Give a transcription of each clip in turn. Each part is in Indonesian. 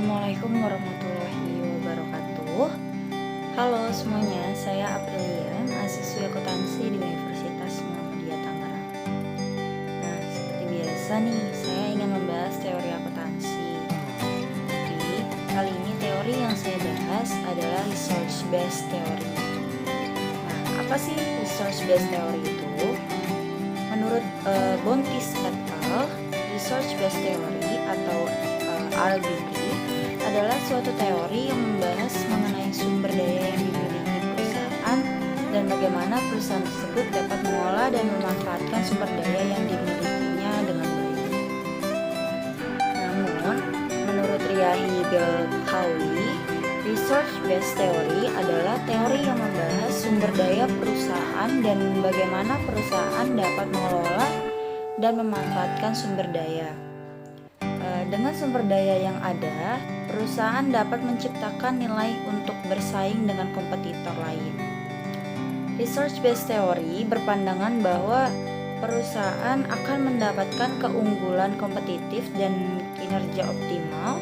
Assalamualaikum warahmatullahi wabarakatuh. Halo semuanya, saya Aprilia, mahasiswi akuntansi di Universitas Muhammadiyah Tangerang. Nah, seperti biasa nih, saya ingin membahas teori akuntansi. Tapi kali ini teori yang saya bahas adalah research based theory. Nah, apa sih research based theory itu? Menurut Bontis et al., research based theory atau RBT adalah suatu teori yang membahas mengenai sumber daya yang dimiliki perusahaan dan bagaimana perusahaan tersebut dapat mengolah dan memanfaatkan sumber daya yang dimilikinya dengan baik. Namun, menurut Riahi Belkhaoui, research based theory adalah teori yang membahas sumber daya perusahaan dan bagaimana perusahaan dapat mengelola dan memanfaatkan sumber daya. Dengan sumber daya yang ada, perusahaan dapat menciptakan nilai untuk bersaing dengan kompetitor lain. Research based theory berpandangan bahwa perusahaan akan mendapatkan keunggulan kompetitif dan kinerja optimal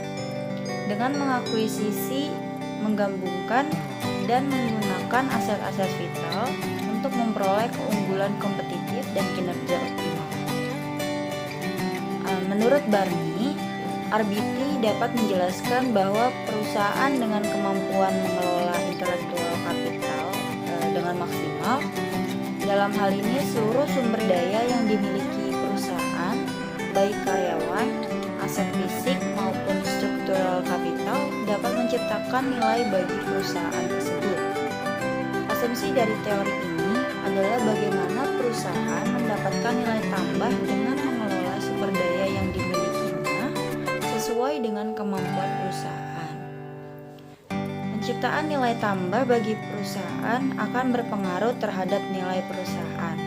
dengan mengakuisisi, menggabungkan, dan menggunakan aset-aset vital untuk memperoleh keunggulan kompetitif dan kinerja optimal. Menurut Barney, RBT dapat menjelaskan bahwa perusahaan dengan kemampuan mengelola intelektual kapital dengan maksimal, dalam hal ini seluruh sumber daya yang dimiliki perusahaan, baik karyawan, aset fisik maupun struktural kapital, dapat menciptakan nilai bagi perusahaan tersebut. Asumsi dari teori ini adalah bagaimana perusahaan mendapatkan nilai tambah dengan mengelola sumber daya yang dimilikinya sesuai dengan kemampuan perusahaan. Penciptaan nilai tambah bagi perusahaan akan berpengaruh terhadap nilai perusahaan.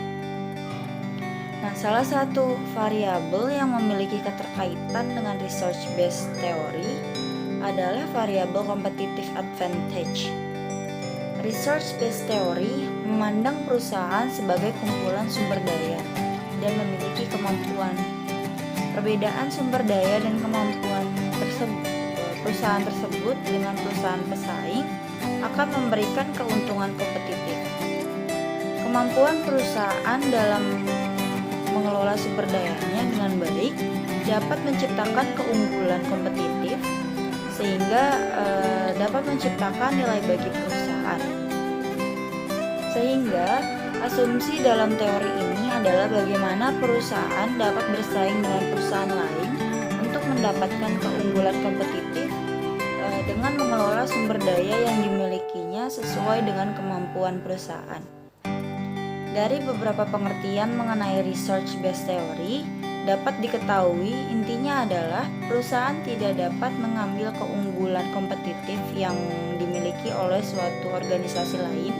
Nah, salah satu variabel yang memiliki keterkaitan dengan research based theory adalah variabel competitive advantage. Research based theory memandang perusahaan sebagai kumpulan sumber daya dan memiliki kemampuan. Perbedaan sumber daya dan kemampuan perusahaan tersebut dengan perusahaan pesaing akan memberikan keuntungan kompetitif. Kemampuan perusahaan dalam mengelola sumber dayanya dengan baik dapat menciptakan keunggulan kompetitif sehingga dapat menciptakan nilai bagi perusahaan. Sehingga asumsi dalam teori ini adalah bagaimana perusahaan dapat bersaing dengan perusahaan lain untuk mendapatkan keunggulan kompetitif dengan mengelola sumber daya yang dimilikinya sesuai dengan kemampuan perusahaan. Dari beberapa pengertian mengenai research based theory, dapat diketahui intinya adalah perusahaan tidak dapat mengambil keunggulan kompetitif yang dimiliki oleh suatu organisasi lain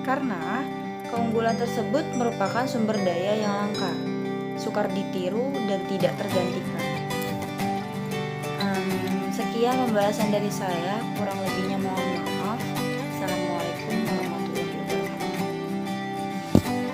karena keunggulan tersebut merupakan sumber daya yang langka, sukar ditiru dan tidak tergantikan. Sekian pembahasan dari saya, kurang lebihnya mohon maaf.